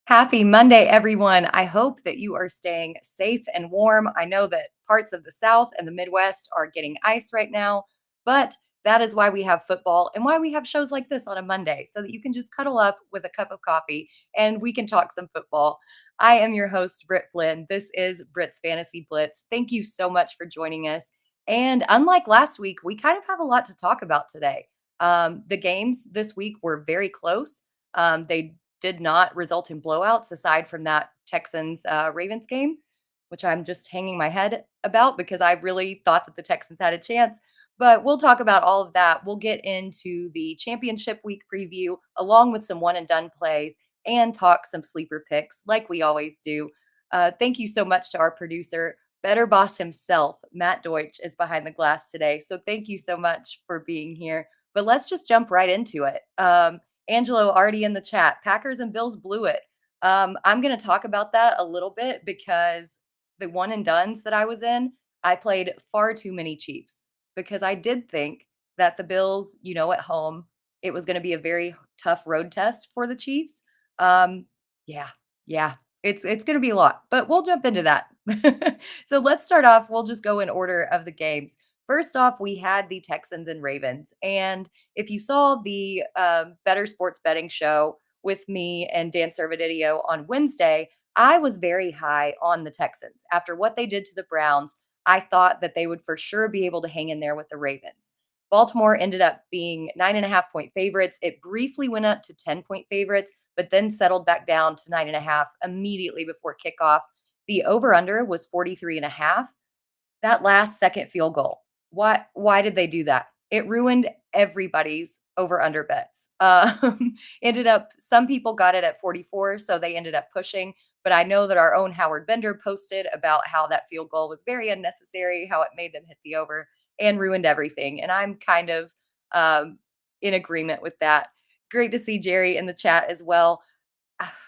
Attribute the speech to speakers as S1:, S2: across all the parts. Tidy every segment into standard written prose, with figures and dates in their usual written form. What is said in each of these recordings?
S1: Happy Monday, everyone. I hope that you are staying safe and warm. I know that parts of the South and the Midwest are getting ice right now, but that is why we have football and why we have shows like this on a Monday so that you can just cuddle up with a cup of coffee and we can talk some football. I am your host, Britt Flinn. This is Britt's Fantasy Blitz. Thank you so much for joining us. And unlike last week, we kind of have a lot to talk about today. The games this week were very close. They did not result in blowouts aside from that Texans Ravens game, which I'm just hanging my head about because I really thought that the Texans had a chance. But we'll talk about all of that. We'll get into the championship week preview along with some one and done plays and talk some sleeper picks like we always do. Thank you so much to our producer. Better Boss himself, Matt Deutsch, is behind the glass today. So thank you so much for being here. But let's just jump right into it. Angelo already in the chat. Packers and Bills blew it. I'm going to talk about that a little bit because the one and dones that I was in, I played far too many Chiefs because I did think that the Bills, at home, it was going to be a very tough road test for the Chiefs. Um, yeah, yeah, it's going to be a lot, but we'll jump into that. So let's start off. We'll just go in order of the games. First off, we had the Texans and Ravens, and if you saw the Better Sports Betting show with me and Dan Servidideo on Wednesday, I was very high on the Texans. After what they did to the Browns, I thought that they would for sure be able to hang in there with the Ravens. Baltimore ended up being 9.5 point favorites. It briefly went up to 10 point favorites, but then settled back down to 9.5 immediately before kickoff. The over under was 43.5. That last second field goal. Why did they do that? It ruined everybody's over under bets. Ended up some people got it at 44, so they ended up pushing. But I know that our own Howard Bender posted about how that field goal was very unnecessary, how it made them hit the over and ruined everything. And I'm kind of in agreement with that. Great to see Jerry in the chat as well.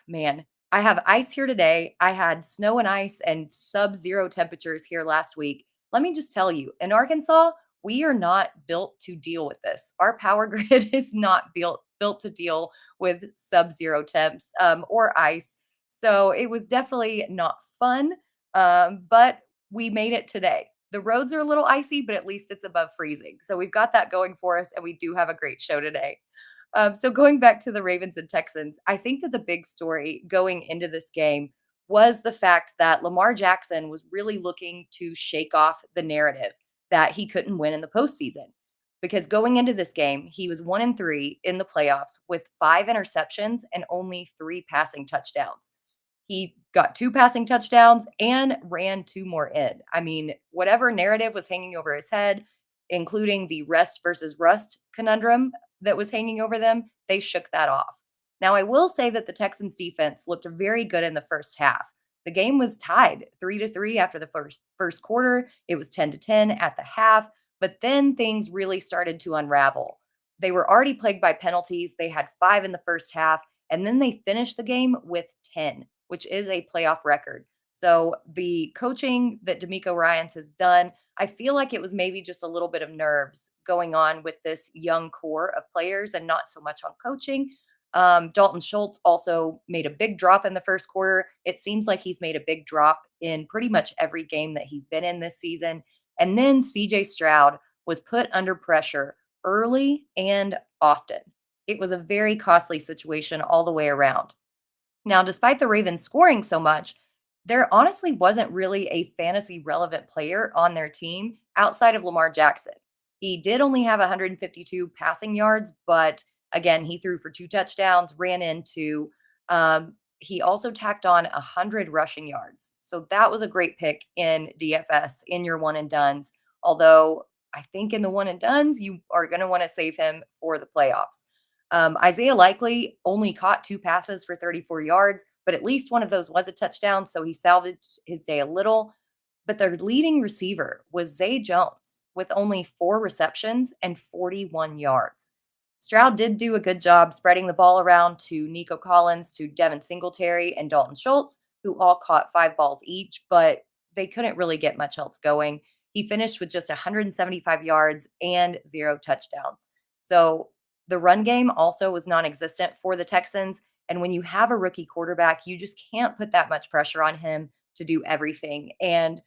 S1: Man, I have ice here today. I had snow and ice and sub-zero temperatures here last week. Let me just tell you, in Arkansas, we are not built to deal with this. Our power grid is not built to deal with sub-zero temps or ice. So it was definitely not fun, but we made it today. The roads are a little icy, but at least it's above freezing. So we've got that going for us, and we do have a great show today. So going back to the Ravens and Texans, I think that the big story going into this game was the fact that Lamar Jackson was really looking to shake off the narrative that he couldn't win in the postseason. Because going into this game, he was 1-3 in the playoffs with 5 interceptions and only 3 passing touchdowns. He got 2 passing touchdowns and ran 2 more in. I mean, whatever narrative was hanging over his head, including the rest versus rust conundrum that was hanging over them, they shook that off. Now, I will say that the Texans defense looked very good in the first half. The game was tied 3-3 after the first quarter. It was 10-10 at the half, but then things really started to unravel. They were already plagued by penalties. They had 5 in the first half, and then they finished the game with 10, which is a playoff record. So the coaching that D'Amico Ryans has done, I feel like it was maybe just a little bit of nerves going on with this young core of players and not so much on coaching. Dalton Schultz also made a big drop in the first quarter. It seems like he's made a big drop in pretty much every game that he's been in this season. And then CJ Stroud was put under pressure early and often. It was a very costly situation all the way around. Now, despite the Ravens scoring so much, there honestly wasn't really a fantasy relevant player on their team outside of Lamar Jackson. He did only have 152 passing yards, but again, he threw for 2 touchdowns, ran into, he also tacked on 100 rushing yards. So that was a great pick in DFS in your one and dones. Although I think in the one and dones, you are going to want to save him for the playoffs. Isaiah Likely only caught 2 passes for 34 yards, but at least one of those was a touchdown, so he salvaged his day a little. But their leading receiver was Zay Jones with only 4 receptions and 41 yards. Stroud did do a good job spreading the ball around to Nico Collins, to Devin Singletary, and Dalton Schultz, who all caught 5 balls each, but they couldn't really get much else going. He finished with just 175 yards and 0 touchdowns. So the run game also was non existent for the Texans. And when you have a rookie quarterback, you just can't put that much pressure on him to do everything. And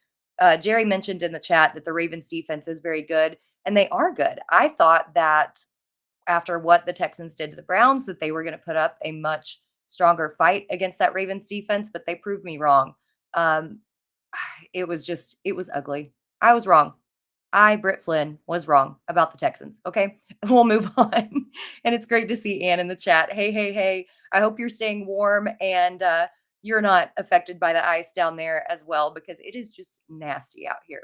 S1: Jerry mentioned in the chat that the Ravens defense is very good, and they are good. I thought that after what the Texans did to the Browns, that they were going to put up a much stronger fight against that Ravens defense, but they proved me wrong. Um, it was ugly. I was wrong. Britt Flinn, was wrong about the Texans. Okay. We'll move on. And it's great to see Ann in the chat. Hey, hey, hey. I hope you're staying warm and you're not affected by the ice down there as well, because it is just nasty out here.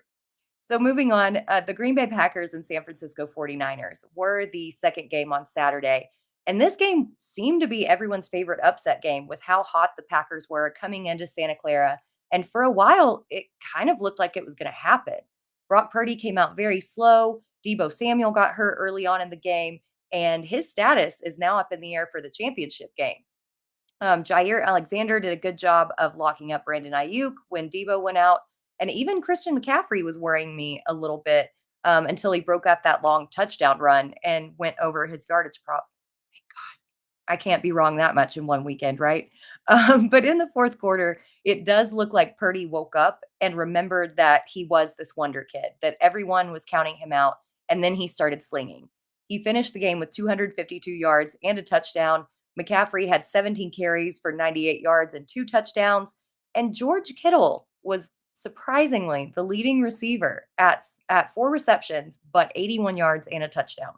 S1: So moving on, the Green Bay Packers and San Francisco 49ers were the second game on Saturday. And this game seemed to be everyone's favorite upset game with how hot the Packers were coming into Santa Clara. And for a while, it kind of looked like it was going to happen. Brock Purdy came out very slow. Debo Samuel got hurt early on in the game, and his status is now up in the air for the championship game. Jair Alexander did a good job of locking up Brandon Ayuk when Debo went out. And even Christian McCaffrey was worrying me a little bit until he broke up that long touchdown run and went over his yardage prop. Thank God. I can't be wrong that much in one weekend, right? But in the fourth quarter, it does look like Purdy woke up and remembered that he was this wonder kid, that everyone was counting him out. And then he started slinging. He finished the game with 252 yards and a touchdown. McCaffrey had 17 carries for 98 yards and 2 touchdowns. And George Kittle was surprisingly the leading receiver at 4 receptions, but 81 yards and a touchdown.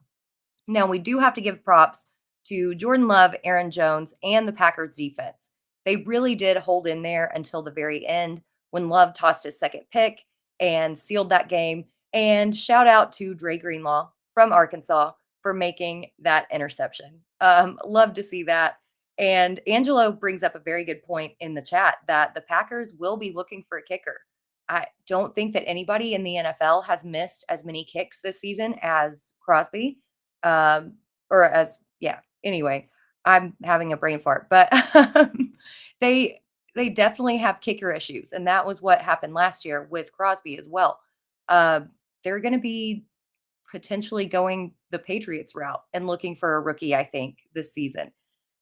S1: Now, we do have to give props to Jordan Love, Aaron Jones, and the Packers defense. They really did hold in there until the very end when Love tossed his second pick and sealed that game. And shout out to Dre Greenlaw from Arkansas for making that interception. Love to see that. And Angelo brings up a very good point in the chat that the Packers will be looking for a kicker. I don't think that anybody in the NFL has missed as many kicks this season as Crosby. Or as, yeah, anyway, I'm having a brain fart, but they they definitely have kicker issues, and that was what happened last year with Crosby as well. Uh, they're going to be potentially going the Patriots route and looking for a rookie, I think, this season.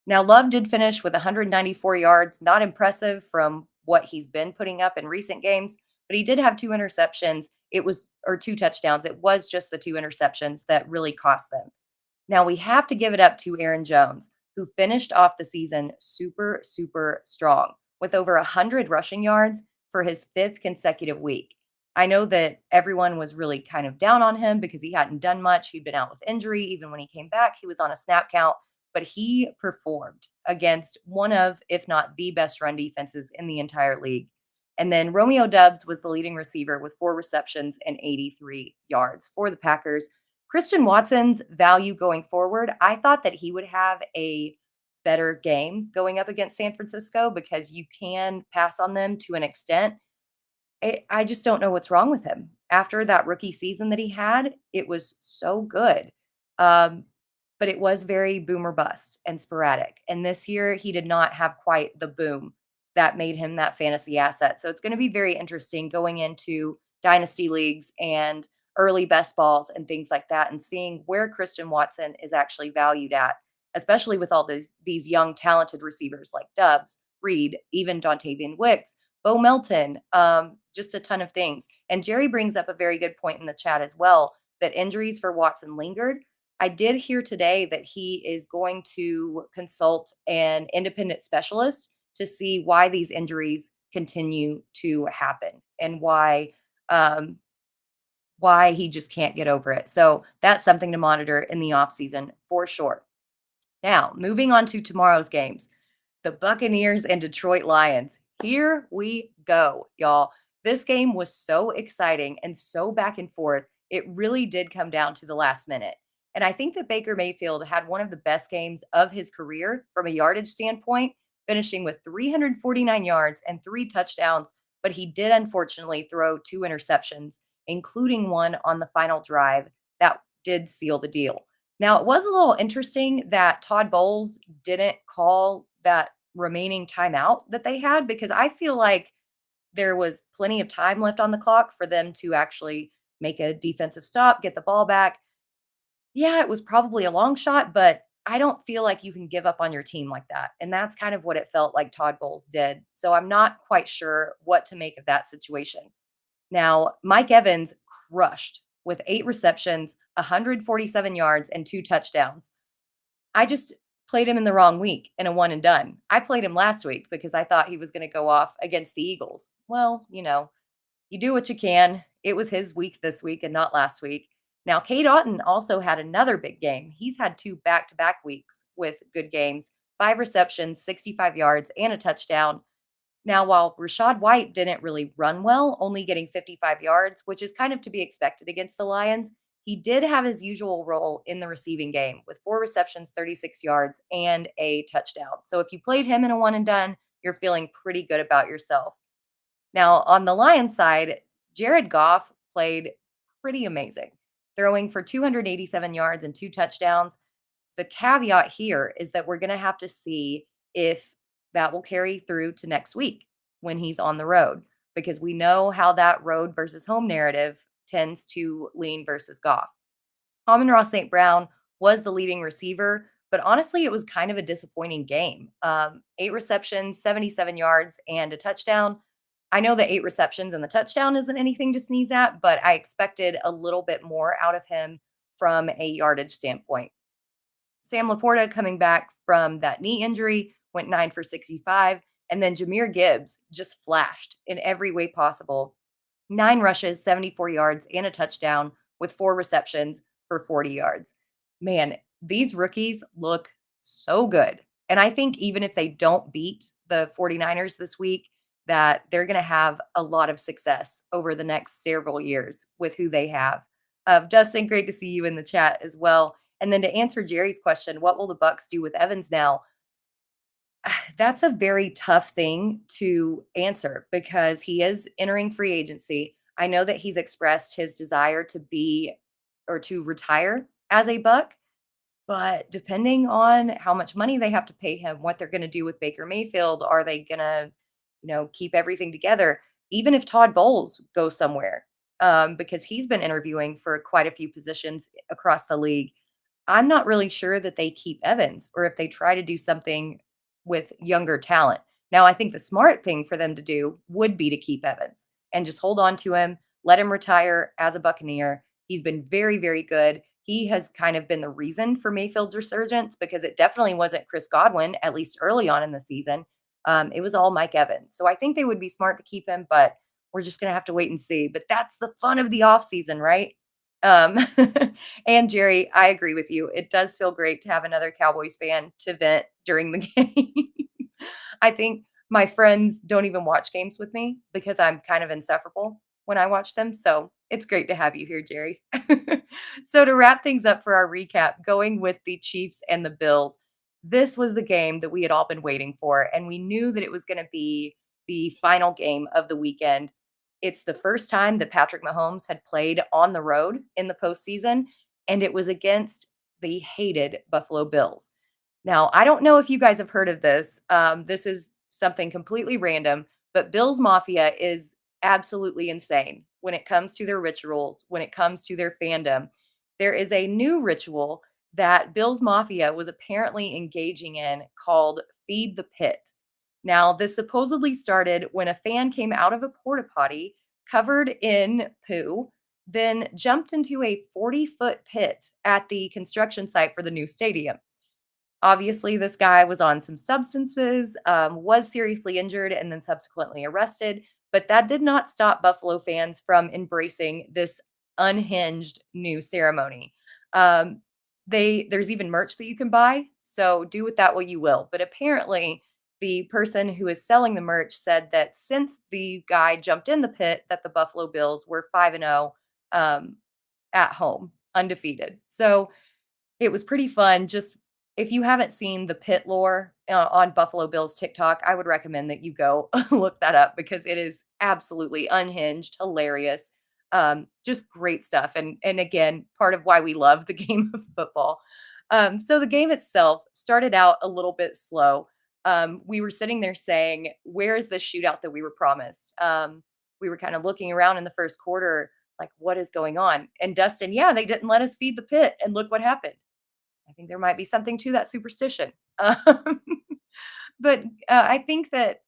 S1: Now, Love did finish with 194 yards, not impressive from what he's been putting up in recent games, but he did have 2 interceptions. It was, or 2 touchdowns. It was just the 2 interceptions that really cost them. Now we have to give it up to Aaron Jones, who finished off the season super, super strong with over 100 rushing yards for his 5th consecutive week. I know that everyone was really kind of down on him because he hadn't done much. He'd been out with injury. Even when he came back, he was on a snap count, but he performed against one of, if not the best run defenses in the entire league. And then Romeo Dubs was the leading receiver with 4 receptions and 83 yards for the Packers. Christian Watson's value going forward, I thought that he would have a better game going up against San Francisco because you can pass on them to an extent. I just don't know what's wrong with him. After that rookie season that he had, it was so good. Um, but it was very boom or bust and sporadic. And this year, he did not have quite the boom that made him that fantasy asset. So it's going to be very interesting going into dynasty leagues and early best balls and things like that, and seeing where Christian Watson is actually valued at, especially with all these young talented receivers like Dubs, Reed, even Dontavian Wicks, Bo Melton, just a ton of things. And Jerry brings up a very good point in the chat as well, that injuries for Watson lingered. I did hear today that he is going to consult an independent specialist to see why these injuries continue to happen and why he just can't get over it. So that's something to monitor in the offseason for sure. Now, moving on to tomorrow's games, the Buccaneers and Detroit Lions. Here we go, y'all. This game was so exciting and so back and forth. It really did come down to the last minute. And I think that Baker Mayfield had one of the best games of his career from a yardage standpoint, finishing with 349 yards and 3 touchdowns. But he did unfortunately throw 2 interceptions, including one on the final drive that did seal the deal. Now, it was a little interesting that Todd Bowles didn't call that remaining timeout that they had, because I feel like there was plenty of time left on the clock for them to actually make a defensive stop, get the ball back. Yeah, it was probably a long shot, but I don't feel like you can give up on your team like that. And that's kind of what it felt like Todd Bowles did. So I'm not quite sure what to make of that situation. Now, Mike Evans crushed with 8 receptions, 147 yards, and 2 touchdowns. I just played him in the wrong week in a one and done. I played him last week because I thought he was going to go off against the Eagles. Well, you do what you can. It was his week this week and not last week. Now, Cade Otton also had another big game. He's had 2 back-to-back weeks with good games, 5 receptions, 65 yards, and a touchdown. Now, while Rashad White didn't really run well, only getting 55 yards, which is kind of to be expected against the Lions, he did have his usual role in the receiving game with 4 receptions, 36 yards, and a touchdown. So if you played him in a one and done, you're feeling pretty good about yourself. Now, on the Lions side, Jared Goff played pretty amazing, throwing for 287 yards and 2 touchdowns. The caveat here is that we're going to have to see if that will carry through to next week when he's on the road, because we know how that road versus home narrative tends to lean versus Goff. Amon-Ra St. Brown was the leading receiver, but honestly, it was kind of a disappointing game. 8 receptions, 77 yards, and a touchdown. I know the 8 receptions and the touchdown isn't anything to sneeze at, but I expected a little bit more out of him from a yardage standpoint. Sam Laporta coming back from that knee injury went 9 for 65. And then Jameer Gibbs just flashed in every way possible. 9 rushes, 74 yards, and a touchdown with 4 receptions for 40 yards. Man, these rookies look so good. And I think even if they don't beat the 49ers this week, that they're going to have a lot of success over the next several years with who they have. Justin, great to see you in the chat as well. And then to answer Jerry's question, what will the Bucks do with Evans now? That's a very tough thing to answer because he is entering free agency. I know that he's expressed his desire to be or to retire as a Buck, but depending on how much money they have to pay him, what they're going to do with Baker Mayfield, are they going to, keep everything together? Even if Todd Bowles goes somewhere, because he's been interviewing for quite a few positions across the league, I'm not really sure that they keep Evans or if they try to do something with younger talent. Now, I think the smart thing for them to do would be to keep Evans and just hold on to him, let him retire as a Buccaneer. He's been very, very good. He has kind of been the reason for Mayfield's resurgence because it definitely wasn't Chris Godwin, at least early on in the season. It was all Mike Evans. So I think they would be smart to keep him, but we're just going to have to wait and see. But that's the fun of the offseason, right? Um, and Jerry, I agree with you. It does feel great to have another Cowboys fan to vent during the game. I think my friends don't even watch games with me because I'm kind of insufferable when I watch them. So it's great to have you here, Jerry. So to wrap things up for our recap, going with the Chiefs and the Bills, this was the game that we had all been waiting for, and we knew that it was going to be the final game of the weekend. It's the first time that Patrick Mahomes had played on the road in the postseason, and it was against the hated Buffalo Bills. Now, I don't know if you guys have heard of this. This is something completely random, but Bills Mafia is absolutely insane when it comes to their rituals, when it comes to their fandom. There is a new ritual that Bills Mafia was apparently engaging in called Feed the Pit. Now, this supposedly started when a fan came out of a porta potty covered in poo, then jumped into a 40-foot pit at the construction site for the new stadium. Obviously, this guy was on some substances, was seriously injured, and then subsequently arrested. But that did not stop Buffalo fans from embracing this unhinged new ceremony. Um, there's even merch that you can buy, so do with that what you will. But apparently, the person who is selling the merch said that since the guy jumped in the pit, that the Buffalo Bills were 5-0 at home, undefeated. So it was pretty fun. Just if you haven't seen the pit lore on Buffalo Bills TikTok, I would recommend that you go look that up because it is absolutely unhinged, hilarious, just great stuff. And again, part of why we love the game of football. So the game itself started out a little bit slow. We were sitting there saying, "Where is the shootout that we were promised?" We were kind of looking around in the first quarter, like, "What is going on?" And Dustin, yeah, they didn't let us feed the pit, and look what happened. I think there might be something to that superstition. But I think that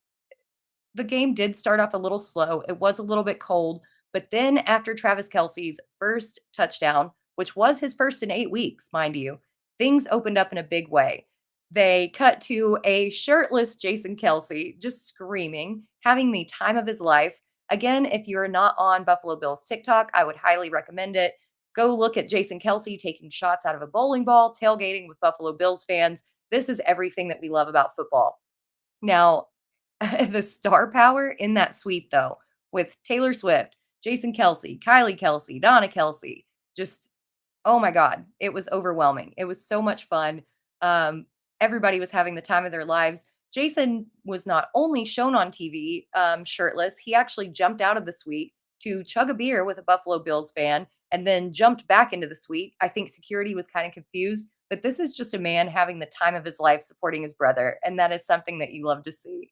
S1: the game did start off a little slow. It was a little bit cold, but then after Travis Kelsey's first touchdown, which was his first in 8 weeks, mind you, things opened up in a big way. They cut to a shirtless Jason Kelsey just screaming, having the time of his life. Again, if you're not on Buffalo Bills TikTok, I would highly recommend it. Go look at Jason Kelsey taking shots out of a bowling ball, tailgating with Buffalo Bills fans. This is everything that we love about football. Now, the star power in that suite, though, with Taylor Swift, Jason Kelsey, Kylie Kelsey, Donna Kelsey, just oh my God, it was overwhelming. It was so much fun. Um, Everybody was having the time of their lives. Jason was not only shown on TV shirtless, he actually jumped out of the suite to chug a beer with a Buffalo Bills fan and then jumped back into the suite. I think security was kind of confused, but this is just a man having the time of his life supporting his brother. And that is something that you love to see.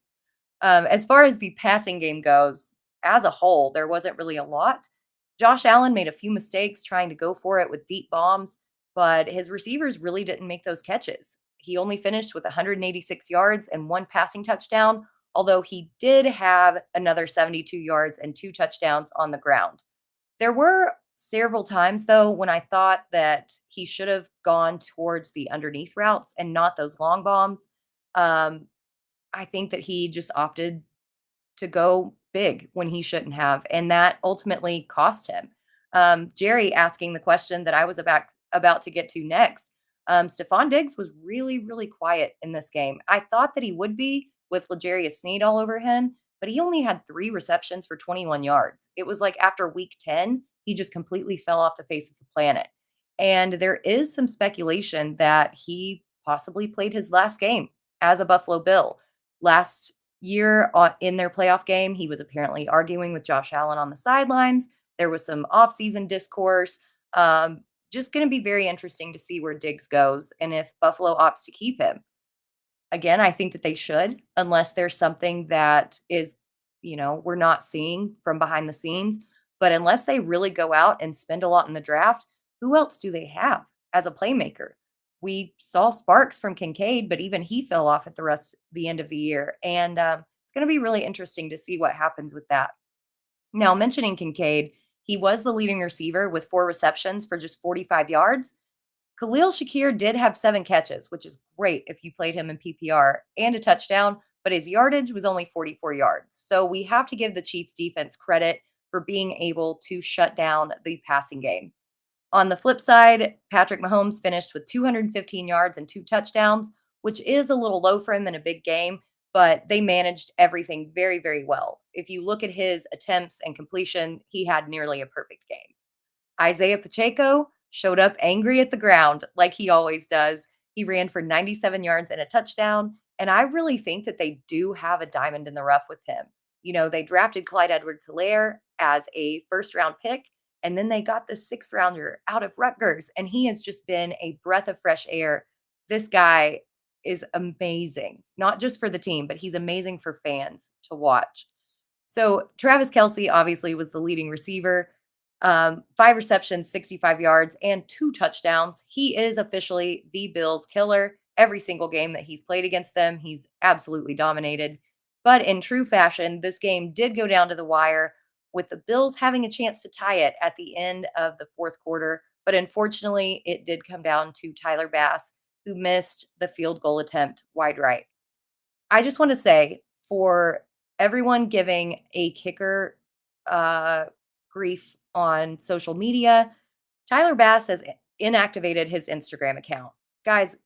S1: As far as the passing game goes, as a whole, there wasn't really a lot. Josh Allen made a few mistakes trying to go for it with deep bombs, but his receivers really didn't make those catches. He only finished with 186 yards and one passing touchdown, although he did have another 72 yards and two touchdowns on the ground. There were several times, though, when I thought that he should have gone towards the underneath routes and not those long bombs. Um, I think that he just opted to go big when he shouldn't have, and that ultimately cost him. Jerry asking the question that I was about to get to next. Stephon Diggs was really, really quiet in this game. I thought that he would be with L'Jarius Sneed all over him, but he only had 3 receptions for 21 yards. It was like after week 10, he just completely fell off the face of the planet. And there is some speculation that he possibly played his last game as a Buffalo Bill. Last year in their playoff game, he was apparently arguing with Josh Allen on the sidelines. There was some offseason discourse. Just going to be very interesting to see where Diggs goes and if Buffalo opts to keep him. Again, I think that they should, unless there's something that is, we're not seeing from behind the scenes. But unless they really go out and spend a lot in the draft, who else do they have as a playmaker? We saw sparks from Kincaid, but even he fell off at the end of the year. And it's going to be really interesting to see what happens with that. Now, mentioning Kincaid, he was the leading receiver with 4 receptions for just 45 yards. Khalil Shakir did have 7 catches, which is great if you played him in PPR, and a touchdown, but his yardage was only 44 yards. So we have to give the Chiefs defense credit for being able to shut down the passing game. On the flip side, Patrick Mahomes finished with 215 yards and 2 touchdowns, which is a little low for him in a big game, but they managed everything very, very well. If you look at his attempts and completion, he had nearly a perfect game. Isaiah Pacheco showed up angry at the ground like he always does. He ran for 97 yards and a touchdown. And I really think that they do have a diamond in the rough with him. They drafted Clyde Edwards-Helaire as a first-round pick, and then they got the sixth-rounder out of Rutgers, and he has just been a breath of fresh air. This guy is amazing, not just for the team, but he's amazing for fans to watch. So Travis Kelsey obviously was the leading receiver. 5 receptions, 65 yards, and 2 touchdowns. He is officially the Bills killer. Every single game that he's played against them, he's absolutely dominated. But in true fashion, this game did go down to the wire, with the Bills having a chance to tie it at the end of the fourth quarter. But unfortunately, it did come down to Tyler Bass, who missed the field goal attempt wide right. I just want to say, for everyone giving a kicker grief on social media, Tyler Bass has inactivated his Instagram account. Guys,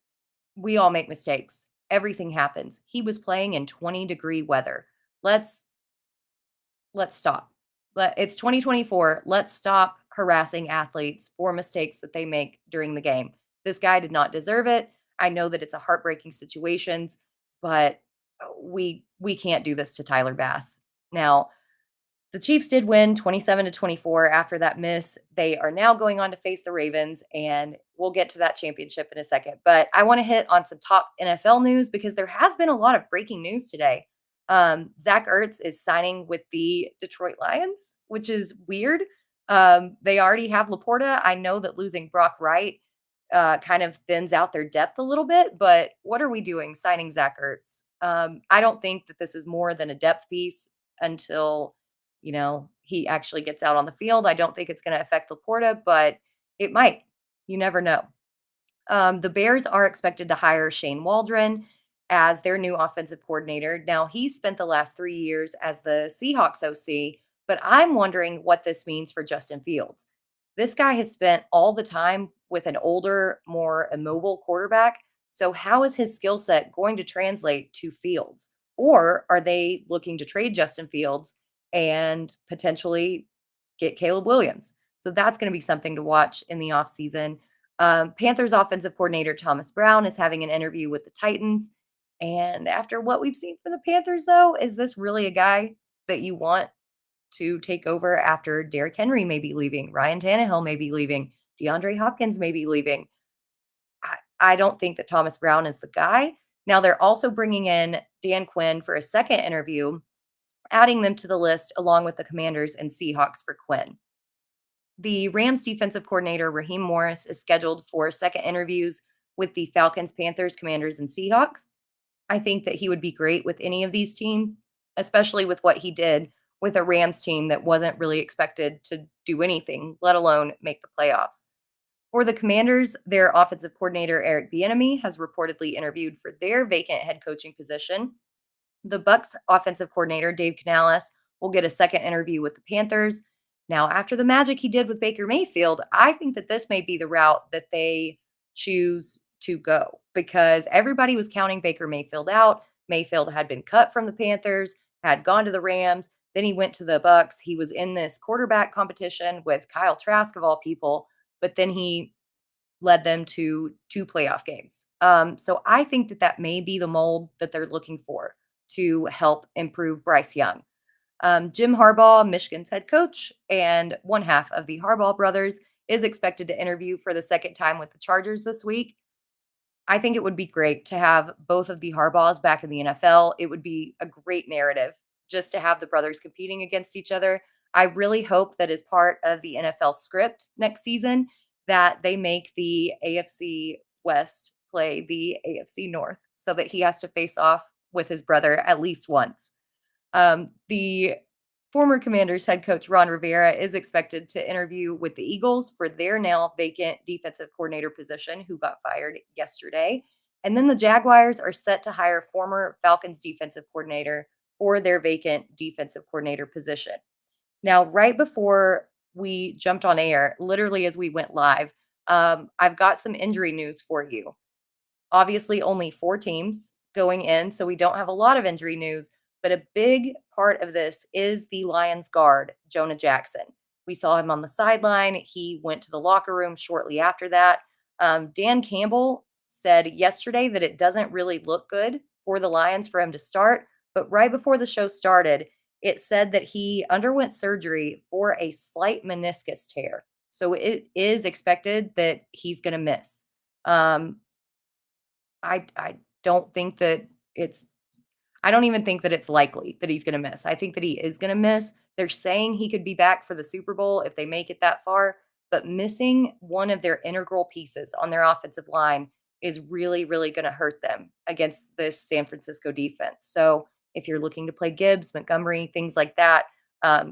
S1: we all make mistakes. Everything happens. He was playing in 20-degree weather. Let's stop. It's 2024. Let's stop harassing athletes for mistakes that they make during the game. This guy did not deserve it. I know that it's a heartbreaking situation, but we can't do this to Tyler Bass. Now, the Chiefs did win 27-24 after that miss. They are now going on to face the Ravens, and we'll get to that championship in a second. But I want to hit on some top NFL news because there has been a lot of breaking news today. Zach Ertz is signing with the Detroit Lions, which is weird. They already have Laporta. I know that losing Brock Wright kind of thins out their depth a little bit. But what are we doing signing Zach Ertz? I don't think that this is more than a depth piece until, he actually gets out on the field. I don't think it's going to affect Laporta, but it might. You never know. The Bears are expected to hire Shane Waldron as their new offensive coordinator. Now, he spent the last 3 years as the Seahawks OC, but I'm wondering what this means for Justin Fields. This guy has spent all the time with an older, more immobile quarterback. So, how is his skill set going to translate to Fields? Or are they looking to trade Justin Fields and potentially get Caleb Williams? So, that's going to be something to watch in the offseason. Panthers offensive coordinator Thomas Brown is having an interview with the Titans. And after what we've seen from the Panthers, though, is this really a guy that you want to take over after Derrick Henry may be leaving, Ryan Tannehill may be leaving, DeAndre Hopkins may be leaving? I don't think that Thomas Brown is the guy. Now, they're also bringing in Dan Quinn for a second interview, adding them to the list along with the Commanders and Seahawks for Quinn. The Rams defensive coordinator, Raheem Morris, is scheduled for second interviews with the Falcons, Panthers, Commanders, and Seahawks. I think that he would be great with any of these teams, especially with what he did with a Rams team that wasn't really expected to do anything, let alone make the playoffs. For the Commanders, their offensive coordinator, Eric Bieniemy, has reportedly interviewed for their vacant head coaching position. The Bucks offensive coordinator, Dave Canales, will get a second interview with the Panthers. Now, after the magic he did with Baker Mayfield, I think that this may be the route that they choose to go because everybody was counting Baker Mayfield out. Mayfield had been cut from the Panthers, had gone to the Rams, then he went to the Bucks. He was in this quarterback competition with Kyle Trask of all people, but then he led them to two playoff games. So I think that that may be the mold that they're looking for to help improve Bryce Young. Jim Harbaugh, Michigan's head coach, and one half of the Harbaugh brothers, is expected to interview for the second time with the Chargers this week. I think it would be great to have both of the Harbaughs back in the NFL. It would be a great narrative just to have the brothers competing against each other. I really hope that as part of the NFL script next season that they make the AFC West play the AFC North so that he has to face off with his brother at least once. The former Commanders head coach Ron Rivera is expected to interview with the Eagles for their now vacant defensive coordinator position, who got fired yesterday. And then the Jaguars are set to hire former Falcons defensive coordinator for their vacant defensive coordinator position. Now, right before we jumped on air, literally as we went live, I've got some injury news for you. Obviously, only 4 teams going in, so we don't have a lot of injury news, but a big part of this is the Lions guard, Jonah Jackson. We saw him on the sideline. He went to the locker room shortly after that. Dan Campbell said yesterday that it doesn't really look good for the Lions for him to start, but right before the show started, it said that he underwent surgery for a slight meniscus tear. So it is expected that he's going to miss. I don't think that it's I don't even think that it's likely that he's going to miss. I think that he is going to miss. They're saying he could be back for the Super Bowl if they make it that far, but missing one of their integral pieces on their offensive line is really, really going to hurt them against this San Francisco defense. So if you're looking to play Gibbs, Montgomery, things like that,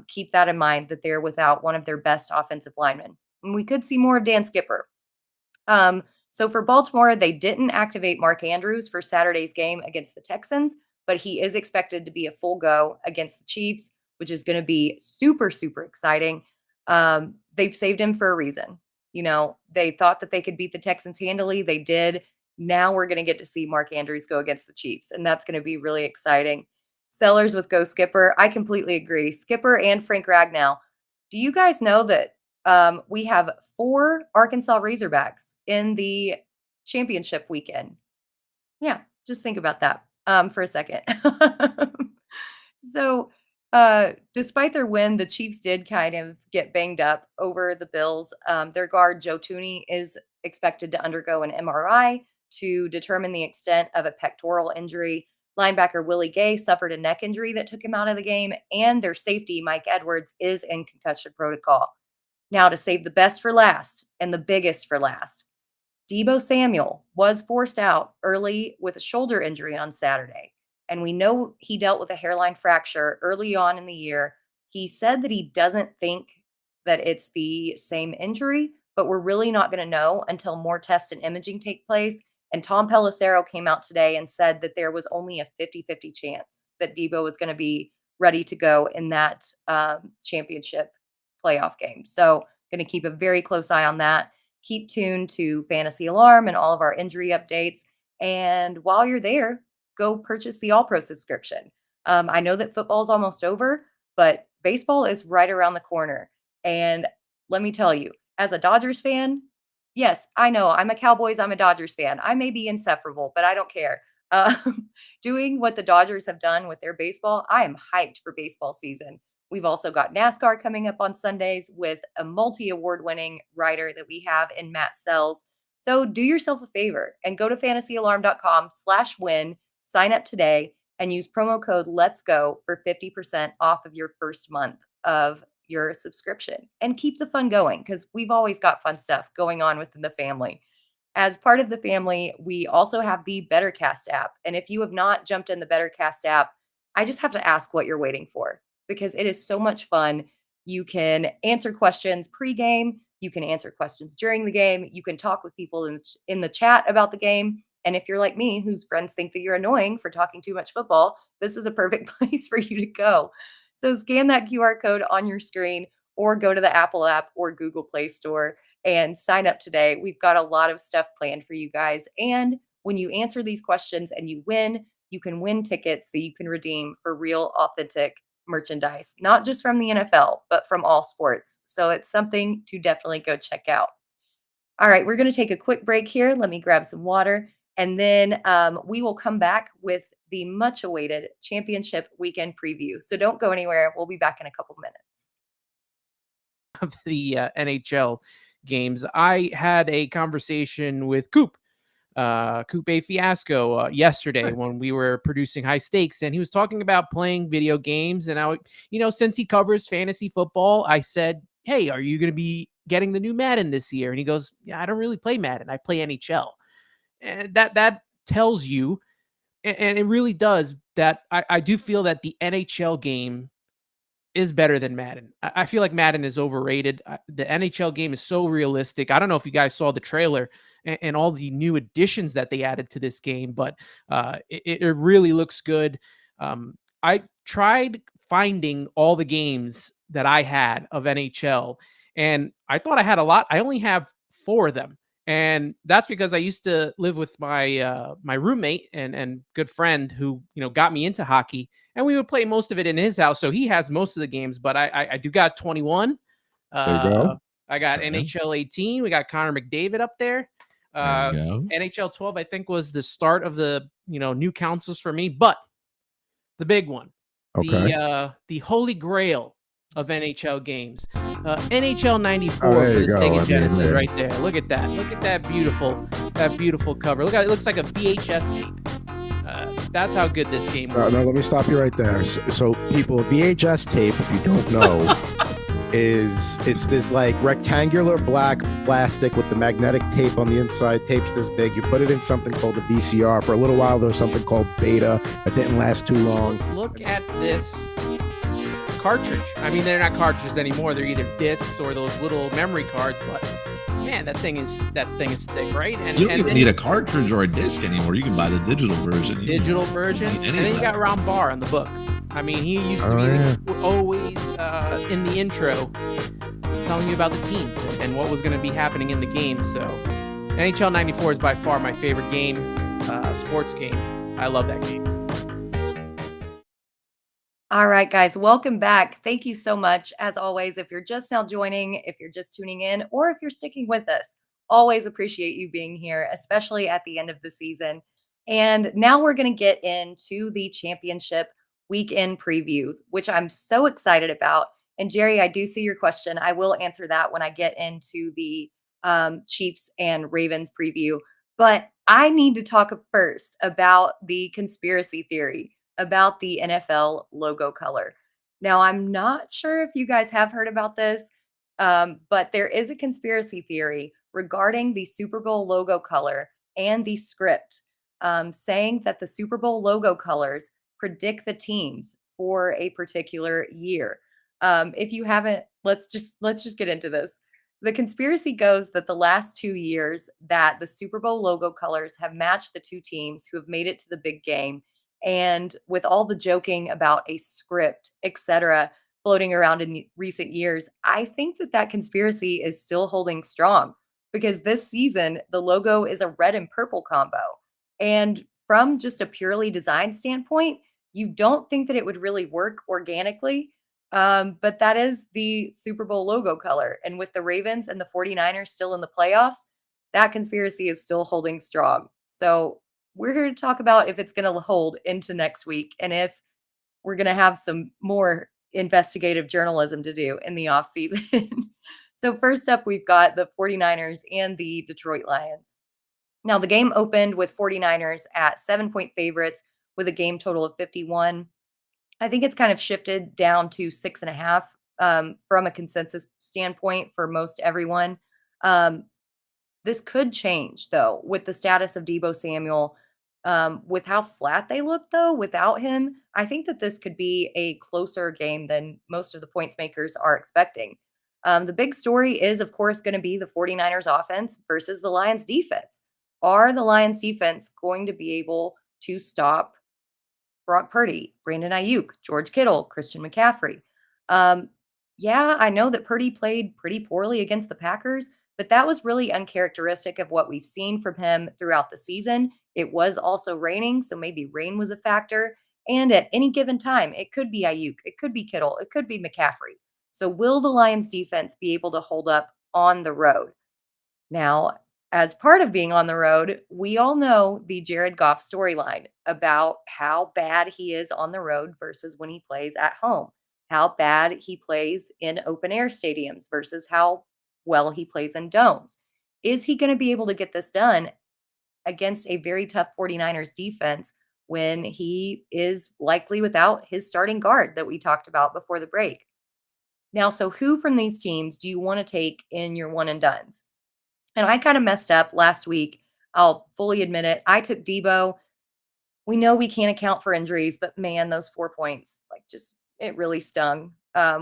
S1: keep that in mind that they're without one of their best offensive linemen. And we could see more of Dan Skipper. So for Baltimore, they didn't activate Mark Andrews for Saturday's game against the Texans, but he is expected to be a full go against the Chiefs, which is going to be super, super exciting. They've saved him for a reason. They thought that they could beat the Texans handily. They did. Now we're going to get to see Mark Andrews go against the Chiefs, and that's going to be really exciting. Sellers with Go Skipper. I completely agree. Skipper and Frank Ragnow. Do you guys know that we have 4 Arkansas Razorbacks in the championship weekend? Yeah, just think about that for a second. So, despite their win, the Chiefs did kind of get banged up over the Bills. Their guard, Joe Tooney, is expected to undergo an MRI to determine the extent of a pectoral injury. Linebacker Willie Gay suffered a neck injury that took him out of the game, and their safety, Mike Edwards, is in concussion protocol. Now, to save the best for last and the biggest for last, Deebo Samuel was forced out early with a shoulder injury on Saturday. And we know he dealt with a hairline fracture early on in the year. He said that he doesn't think that it's the same injury, but we're really not going to know until more tests and imaging take place. And Tom Pelissero came out today and said that there was only a 50-50 chance that Deebo was going to be ready to go in that championship playoff game. So, going to keep a very close eye on that. Keep tuned to Fantasy Alarm and all of our injury updates. And while you're there, go purchase the All Pro subscription. I know that football is almost over, but baseball is right around the corner. And let me tell you, as a Dodgers fan, yes, I know I'm a Cowboys, I'm a Dodgers fan. I may be insufferable, but I don't care. Doing what the Dodgers have done with their baseball, I am hyped for baseball season. We've also got NASCAR coming up on Sundays with a multi-award winning writer that we have in Matt Sells. So do yourself a favor and go to fantasyalarm.com/win, sign up today, and use promo code Let's Go for 50% off of your first month of your subscription. And keep the fun going because we've always got fun stuff going on within the family. As part of the family, we also have the Bettercast app. And if you have not jumped in the Bettercast app, I just have to ask what you're waiting for because it is so much fun. You can answer questions pregame, you can answer questions during the game, you can talk with people in the chat about the game. And if you're like me, whose friends think that you're annoying for talking too much football, this is a perfect place for you to go. So scan that QR code on your screen or go to the Apple app or Google Play Store and sign up today. We've got a lot of stuff planned for you guys. And when you answer these questions and you win, you can win tickets that you can redeem for real, authentic merchandise, not just from the NFL, but from all sports. So it's something to definitely go check out. All right, we're going to take a quick break here. Let me grab some water. And then we will come back with the much awaited championship weekend preview. So don't go anywhere. We'll be back in a couple minutes.
S2: Of the NHL games, I had a conversation with Coop A Fiasco yesterday
S3: Nice.
S2: when we were producing High Stakes, and he was talking about playing video games. And since he covers fantasy football, I said, "Hey, are you going to be getting the new Madden this year?" And he goes, "Yeah, I don't really play Madden. I play NHL." And that tells you, and it really does, that I do feel that the NHL game is better than Madden. I feel like Madden is overrated. The NHL game is so realistic. I don't know if you guys saw the trailer and all the new additions that they added to this game, but it really looks good. I tried finding all the games that I had of NHL, and I thought I had a lot. I only have 4 of them. And that's because I used to live with my my roommate and good friend who got me into hockey, and we would play most of it in his house. So he has most of the games, but I do got 21.
S3: There you go.
S2: I got
S3: There you go.
S2: NHL 18. We got Connor McDavid up there.
S3: There you go.
S2: NHL 12, I think, was the start of the new consoles for me. But the big one,
S3: Okay.
S2: the holy grail of NHL games, NHL 94
S3: Oh, there
S2: for
S3: you
S2: the
S3: go.
S2: Sega
S3: I mean,
S2: Genesis,
S3: there.
S2: right there. Look at that. Look at that beautiful cover. Look at it. Looks like a VHS tape. That's how good this game was.
S3: No, let me stop you right there. So people, VHS tape, if you don't know, it's this like rectangular black plastic with the magnetic tape on the inside. Tape's this big. You put it in something called a VCR. For a little while, there was something called Beta. It didn't last too long.
S2: Look at this cartridge. I mean, they're not cartridges anymore. They're either discs or those little memory cards. But man, that thing is thick, right? And
S4: you don't even need a cartridge or a disc anymore. You can buy the digital version. And then
S2: you got Ron Barr on the book. I mean, he used to be always in the intro telling you about the team and what was going to be happening in the game. So NHL 94 is by far my favorite game, sports game. I love that game.
S1: All right, guys, welcome back. Thank you so much. As always, if you're just now joining, if you're just tuning in, or if you're sticking with us, always appreciate you being here, especially at the end of the season. And now we're going to get into the championship weekend previews, which I'm so excited about. And Jerry, I do see your question. I will answer that when I get into the Chiefs and Ravens preview. But I need to talk first about the conspiracy theory about the NFL logo color. Now, I'm not sure if you guys have heard about this, but there is a conspiracy theory regarding the Super Bowl logo color and the script, saying that the Super Bowl logo colors predict the teams for a particular year. If you haven't, let's just get into this. The conspiracy goes that the last 2 years that the Super Bowl logo colors have matched the two teams who have made it to the big game. And with all the joking about a script, etc., floating around in recent years, I think that that conspiracy is still holding strong because this season, the logo is a red and purple combo. And from just a purely design standpoint, you don't think that it would really work organically. But that is the Super Bowl logo color. And with the Ravens and the 49ers still in the playoffs, that conspiracy is still holding strong. So we're here to talk about if it's going to hold into next week and if we're going to have some more investigative journalism to do in the off season. So first up, we've got the 49ers and the Detroit Lions. Now, the game opened with 49ers at 7-point favorites with a game total of 51. I think it's kind of shifted down to 6.5 from a consensus standpoint for most everyone. This could change, though, with the status of Deebo Samuel. With how flat they look, though, without him, I think that this could be a closer game than most of the points makers are expecting. The big story is, of course, going to be the 49ers offense versus the Lions defense. Are the Lions defense going to be able to stop Brock Purdy, Brandon Ayuk, George Kittle, Christian McCaffrey? Yeah, I know that Purdy played pretty poorly against the Packers, but that was really uncharacteristic of what we've seen from him throughout the season. It was also raining, so maybe rain was a factor. And at any given time, it could be Ayuk, it could be Kittle, it could be McCaffrey. So will the Lions defense be able to hold up on the road? Now, as part of being on the road, we all know the Jared Goff storyline about how bad he is on the road versus when he plays at home, how bad he plays in open air stadiums versus how well he plays in domes. Is he going to be able to get this done against a very tough 49ers defense when he is likely without his starting guard that we talked about before the break? Now, so who from these teams do you want to take in your one and dones? And I kind of messed up last week. I'll fully admit it. I took Deebo. We know we can't account for injuries, but man, those 4 points, like just, it really stung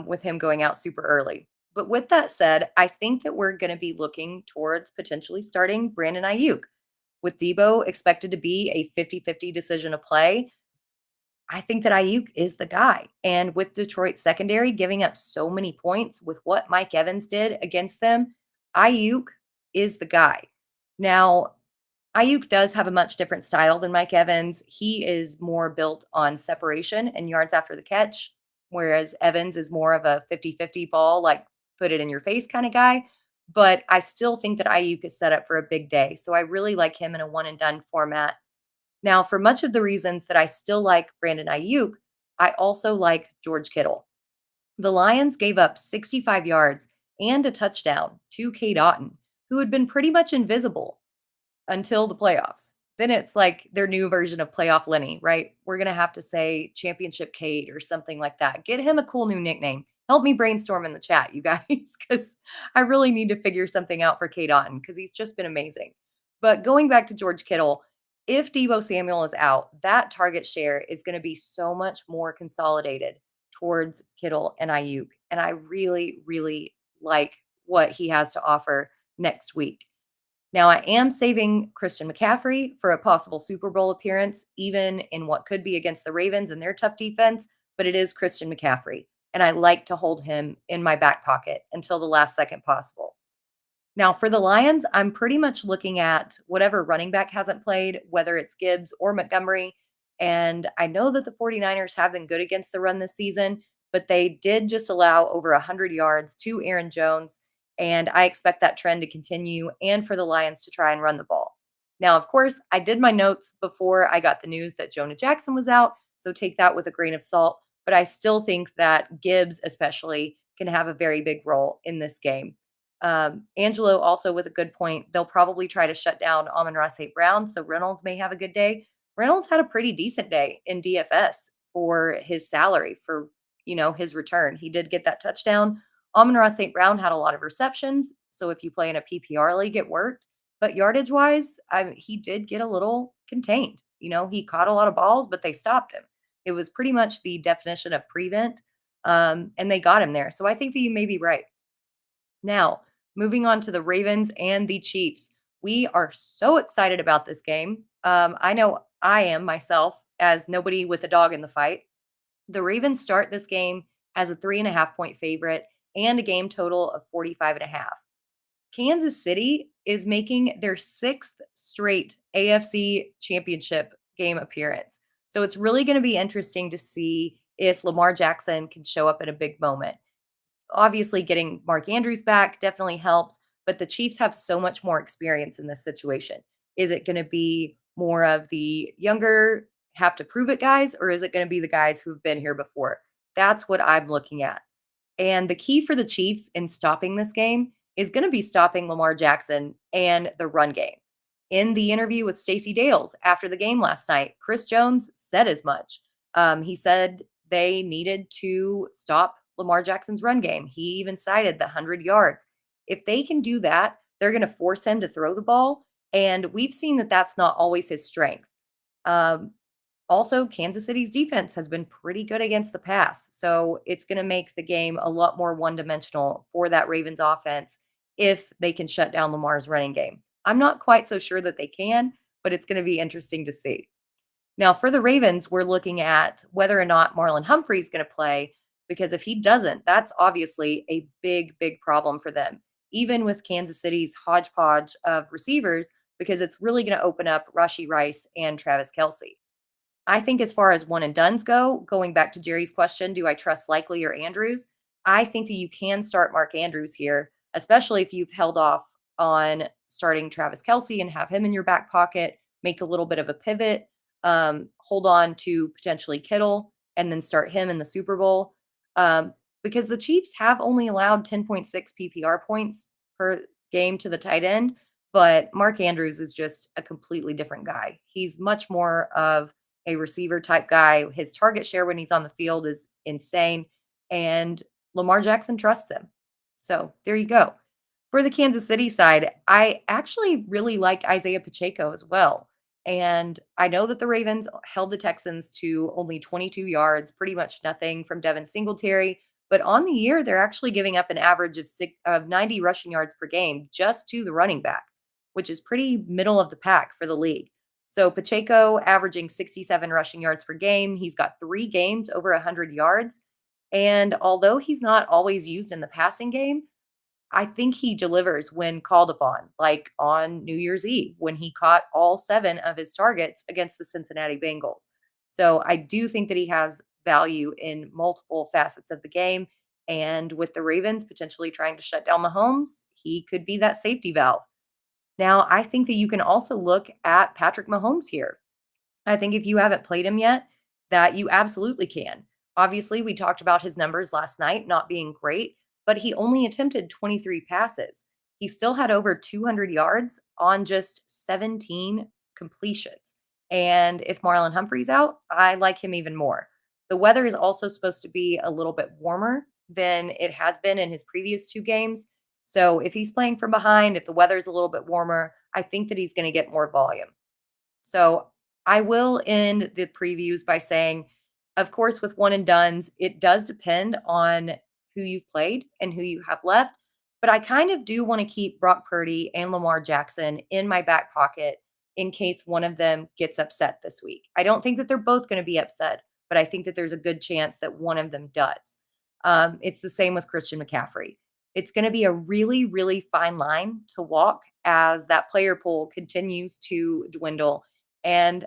S1: with him going out super early. But with that said, I think that we're going to be looking towards potentially starting Brandon Ayuk. With Deebo expected to be a 50-50 decision to play, I think that Ayuk is the guy. And with Detroit's secondary giving up so many points with what Mike Evans did against them, Ayuk is the guy. Now, Ayuk does have a much different style than Mike Evans. He is more built on separation and yards after the catch, whereas Evans is more of a 50-50 ball, like put it in your face kind of guy. But I still think that Ayuk is set up for a big day. So I really like him in a one and done format. Now, for much of the reasons that I still like Brandon Ayuk, I also like George Kittle. The Lions gave up 65 yards and a touchdown to Cade Otton, who had been pretty much invisible until the playoffs. Then it's like their new version of playoff Lenny, right? We're going to have to say championship Cade or something like that. Get him a cool new nickname. Help me brainstorm in the chat, you guys, because I really need to figure something out for Cade Otton because he's just been amazing. But going back to George Kittle, if Deebo Samuel is out, that target share is going to be so much more consolidated towards Kittle and Ayuk. And I really, really like what he has to offer next week. Now, I am saving Christian McCaffrey for a possible Super Bowl appearance, even in what could be against the Ravens and their tough defense, but it is Christian McCaffrey. And I like to hold him in my back pocket until the last second possible. Now, for the Lions, I'm pretty much looking at whatever running back hasn't played, whether it's Gibbs or Montgomery. And I know that the 49ers have been good against the run this season, but they did just allow over 100 yards to Aaron Jones. And I expect that trend to continue and for the Lions to try and run the ball. Now, of course, I did my notes before I got the news that Jonah Jackson was out, so take that with a grain of salt. But I still think that Gibbs especially can have a very big role in this game. Angelo also with a good point. They'll probably try to shut down Amon-Ra St. Brown, so Reynolds may have a good day. Reynolds had a pretty decent day in DFS for his salary, for his return. He did get that touchdown Amon-Ra St. Brown had a lot of receptions, so if you play in a PPR league, it worked. But yardage-wise, he did get a little contained. He caught a lot of balls, but they stopped him. It was pretty much the definition of prevent, and they got him there. So I think that you may be right. Now, moving on to the Ravens and the Chiefs. We are so excited about this game. I know I am myself, as nobody with a dog in the fight. The Ravens start this game as a 3.5 point favorite and a game total of 45.5. Kansas City is making their 6th straight AFC championship game appearance. So it's really going to be interesting to see if Lamar Jackson can show up at a big moment. Obviously, getting Mark Andrews back definitely helps, but the Chiefs have so much more experience in this situation. Is it going to be more of the younger, have to prove it guys, or is it going to be the guys who've been here before? That's what I'm looking at. And the key for the Chiefs in stopping this game is going to be stopping Lamar Jackson and the run game. In the interview with Stacey Dales after the game last night, Chris Jones said as much. He said they needed to stop Lamar Jackson's run game. He even cited the 100 yards. If they can do that, they're going to force him to throw the ball. And we've seen that that's not always his strength. Also, Kansas City's defense has been pretty good against the pass. So it's going to make the game a lot more one-dimensional for that Ravens offense if they can shut down Lamar's running game. I'm not quite so sure that they can, but it's going to be interesting to see. Now, for the Ravens, we're looking at whether or not Marlon Humphrey is going to play, because if he doesn't, that's obviously a big, big problem for them, even with Kansas City's hodgepodge of receivers, because it's really going to open up Rashee Rice and Travis Kelce. I think as far as one and dones go, going back to Jerry's question, do I trust Likely or Andrews? I think that you can start Mark Andrews here, especially if you've held off on starting Travis Kelce and have him in your back pocket, make a little bit of a pivot, hold on to potentially Kittle, and then start him in the Super Bowl. Because the Chiefs have only allowed 10.6 PPR points per game to the tight end, but Mark Andrews is just a completely different guy. He's much more of a receiver type guy. His target share when he's on the field is insane, and Lamar Jackson trusts him. So there you go. For the Kansas City side, I actually really like Isaiah Pacheco as well. And I know that the Ravens held the Texans to only 22 yards, pretty much nothing from Devin Singletary. But on the year, they're actually giving up an average of 90 rushing yards per game just to the running back, which is pretty middle of the pack for the league. So Pacheco averaging 67 rushing yards per game. He's got 3 games over 100 yards. And although he's not always used in the passing game, I think he delivers when called upon, like on New Year's Eve when he caught all 7 of his targets against the Cincinnati Bengals. So I do think that he has value in multiple facets of the game. And with the Ravens potentially trying to shut down Mahomes, he could be that safety valve. Now, I think that you can also look at Patrick Mahomes here. I think if you haven't played him yet, that you absolutely can. Obviously, we talked about his numbers last night not being great, but he only attempted 23 passes. He still had over 200 yards on just 17 completions. And if Marlon Humphrey's out, I like him even more. The weather is also supposed to be a little bit warmer than it has been in his previous 2 games. So if he's playing from behind, if the weather's a little bit warmer, I think that he's going to get more volume. So I will end the previews by saying, of course, with one and dones, it does depend on who you've played and who you have left. But I kind of do want to keep Brock Purdy and Lamar Jackson in my back pocket in case one of them gets upset this week. I don't think that they're both going to be upset, but I think that there's a good chance that one of them does. It's the same with Christian McCaffrey. It's going to be a really, really fine line to walk as that player pool continues to dwindle. And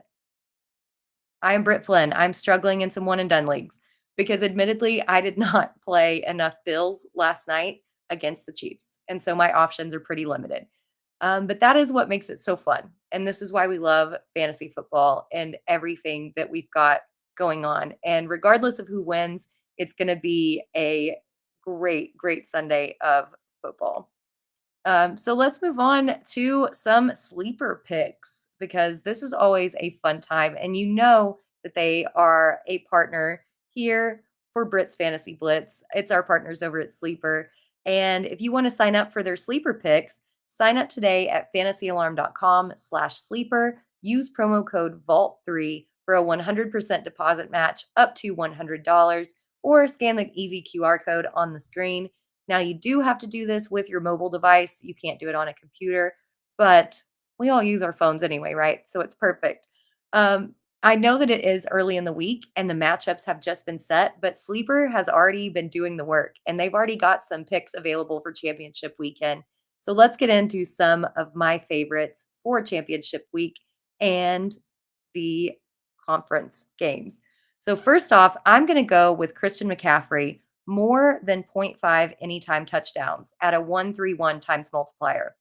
S1: I'm Britt Flinn. I'm struggling in some one and done leagues because admittedly, I did not play enough Bills last night against the Chiefs. And so my options are pretty limited. But that is what makes it so fun. And this is why we love fantasy football and everything that we've got going on. And regardless of who wins, it's going to be a great, great Sunday of football. So let's move on to some sleeper picks because this is always a fun time. And you know that they are a partner here for Britt's Fantasy Blitz. It's our partners over at Sleeper. And if you want to sign up for their sleeper picks, sign up today at fantasyalarm.com/sleeper. Use promo code VAULT3 for a 100% deposit match up to $100, or scan the easy QR code on the screen. Now, you do have to do this with your mobile device. You can't do it on a computer, but we all use our phones anyway, right? So it's perfect. I know that it is early in the week and the matchups have just been set, but Sleeper has already been doing the work and they've already got some picks available for championship weekend. So let's get into some of my favorites for championship week and the conference games. So first off, I'm going to go with Christian McCaffrey more than 0.5 anytime touchdowns at a 131 times multiplier.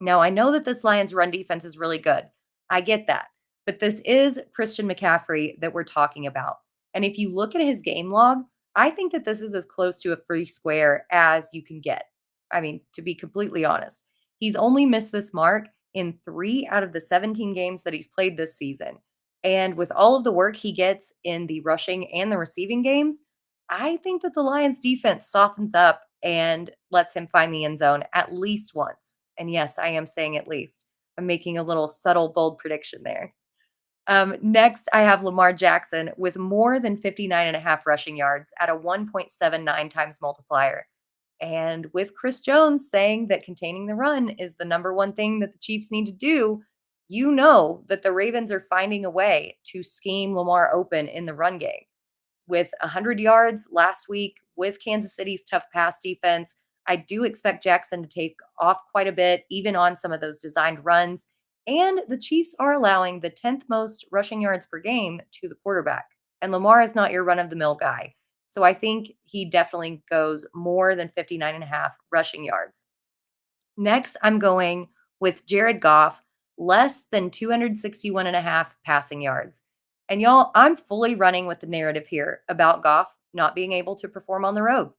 S1: Now, I know that this Lions run defense is really good. I get that. But this is Christian McCaffrey that we're talking about. And if you look at his game log, I think that this is as close to a free square as you can get. I mean, to be completely honest, he's only missed this mark in 3 out of the 17 games that he's played this season. And with all of the work he gets in the rushing and the receiving games, I think that the Lions defense softens up and lets him find the end zone at least once. And yes, I am saying at least. I'm making a little subtle, bold prediction there. Next, I have Lamar Jackson with more than 59.5 rushing yards at a 1.79 times multiplier. And with Chris Jones saying that containing the run is the number one thing that the Chiefs need to do, you know that the Ravens are finding a way to scheme Lamar open in the run game. With 100 yards last week, with Kansas City's tough pass defense, I do expect Jackson to take off quite a bit, even on some of those designed runs. And the Chiefs are allowing the 10th most rushing yards per game to the quarterback. And Lamar is not your run-of-the-mill guy. So I think he definitely goes more than 59.5 rushing yards. Next, I'm going with Jared Goff, less than 261.5 passing yards. And y'all, I'm fully running with the narrative here about Goff not being able to perform on the road.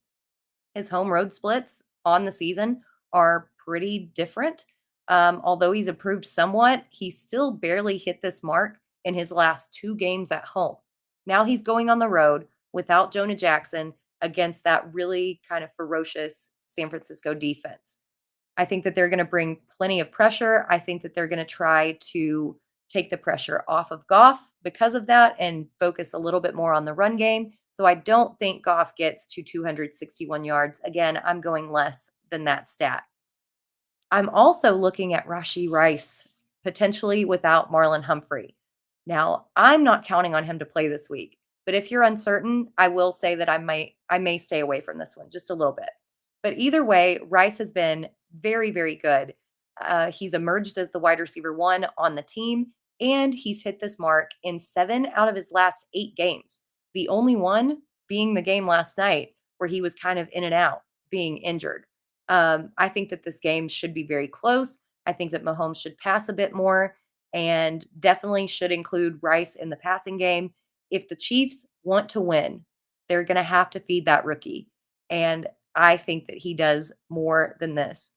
S1: His home road splits on the season are pretty different. Although he's improved somewhat, he still barely hit this mark in his last 2 games at home. Now he's going on the road without Jonah Jackson against that really kind of ferocious San Francisco defense. I think that they're going to bring plenty of pressure. I think that they're going to try to take the pressure off of Goff because of that and focus a little bit more on the run game. So I don't think Goff gets to 261 yards. Again, I'm going less than that stat. I'm also looking at Rashee Rice, potentially without Marlon Humphrey. Now, I'm not counting on him to play this week, but if you're uncertain, I will say that I may stay away from this one just a little bit. But either way, Rice has been very, very good. He's emerged as the wide receiver 1 on the team, and he's hit this mark in 7 out of his last 8 games. The only one being the game last night where he was kind of in and out, being injured. I think that this game should be very close. I think that Mahomes should pass a bit more and definitely should include Rice in the passing game. If the Chiefs want to win, they're going to have to feed that rookie. And I think that he does more than this.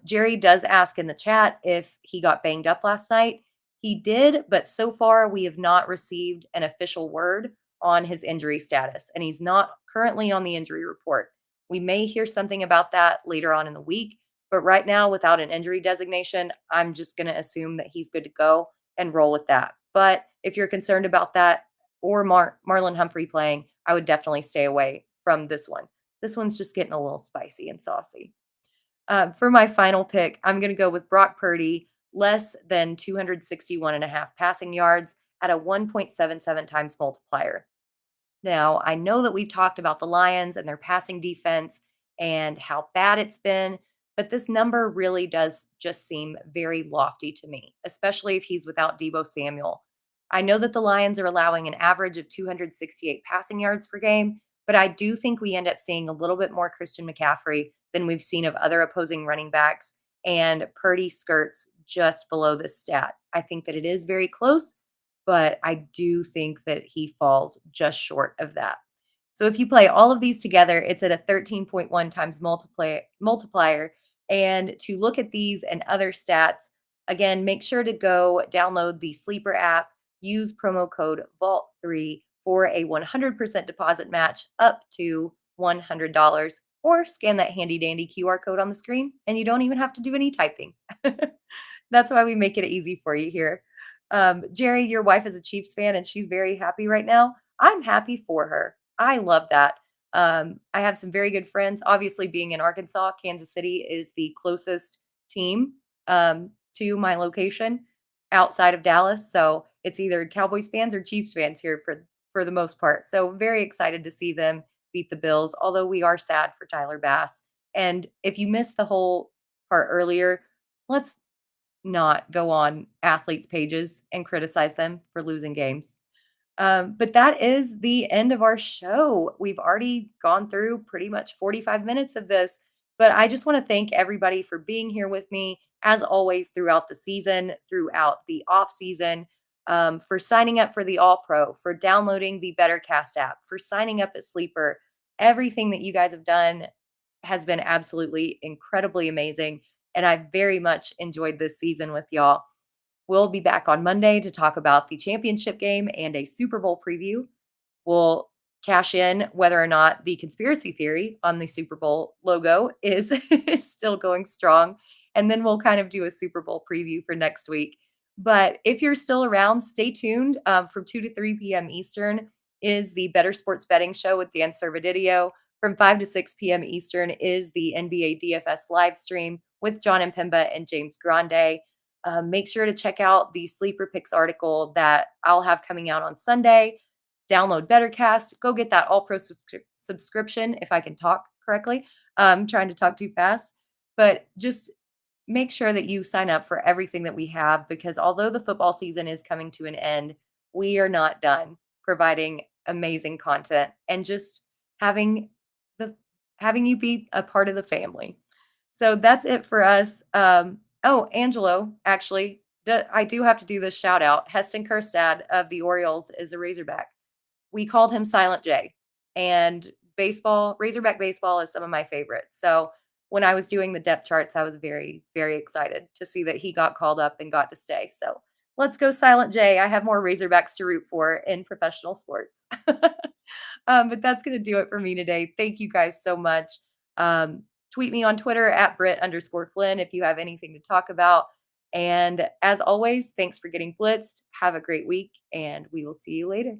S1: Jerry does ask in the chat if he got banged up last night. He did, but so far we have not received an official word on his injury status, and he's not currently on the injury report. We may hear something about that later on in the week, but right now, without an injury designation, I'm just going to assume that he's good to go and roll with that. But if you're concerned about that or Marlon Humphrey playing, I would definitely stay away from this one. This one's just getting a little spicy and saucy. For my final pick, I'm going to go with Brock Purdy, less than 261.5 passing yards at a 1.77 times multiplier. Now, I know that we've talked about the Lions and their passing defense and how bad it's been, but this number really does just seem very lofty to me, especially if he's without Deebo Samuel. I know that the Lions are allowing an average of 268 passing yards per game, but I do think we end up seeing a little bit more Christian McCaffrey than we've seen of other opposing running backs, and Purdy skirts just below this stat. I think that it is very close, but I do think that he falls just short of that. So if you play all of these together, it's at a 13.1 times multiplier. And to look at these and other stats, again, make sure to go download the Sleeper app, use promo code VAULT3 for a 100% deposit match up to $100. Or scan that handy dandy QR code on the screen and you don't even have to do any typing. That's why we make it easy for you here. Jerry, your wife is a Chiefs fan and she's very happy right now. I'm happy for her. I love that. I have some very good friends. Obviously, being in Arkansas, Kansas City is the closest team to my location outside of Dallas. So it's either Cowboys fans or Chiefs fans here for the most part. So very excited to see them beat the Bills, although we are sad for Tyler Bass. And if you missed the whole part earlier, let's not go on athletes' pages and criticize them for losing games. But that is the end of our show. We've already gone through pretty much 45 minutes of this, but I just want to thank everybody for being here with me, as always, throughout the season, throughout the off season, for signing up for the All Pro, for downloading the BetterCast app, for signing up at Sleeper. Everything that you guys have done has been absolutely incredibly amazing. And I very much enjoyed this season with y'all. We'll be back on Monday to talk about the championship game and a Super Bowl preview. We'll cash in whether or not the conspiracy theory on the Super Bowl logo is still going strong. And then we'll kind of do a Super Bowl preview for next week. But if you're still around, stay tuned. From 2 to 3 p.m. Eastern is the Better Sports Betting Show with Dan Servadidio. From 5 to 6 p.m. Eastern is the NBA DFS live stream with John Impemba and James Grande. Make sure to check out the Sleeper Picks article that I'll have coming out on Sunday. Download BetterCast. Go get that All Pro subscription if I can talk correctly. I'm trying to talk too fast. But just make sure that you sign up for everything that we have, because although the football season is coming to an end, we are not done providing amazing content and just having you be a part of the family. So that's it for us. Oh, Angelo, actually, I do have to do this shout out. Heston Kerstad of the Orioles is a Razorback. We called him Silent J. And Razorback baseball is some of my favorites. So when I was doing the depth charts, I was very, very excited to see that he got called up and got to stay. So let's go Silent J. I have more Razorbacks to root for in professional sports. But that's going to do it for me today. Thank you guys so much. Tweet me on Twitter at Britt_Flinn if you have anything to talk about. And as always, thanks for getting blitzed. Have a great week, and we will see you later.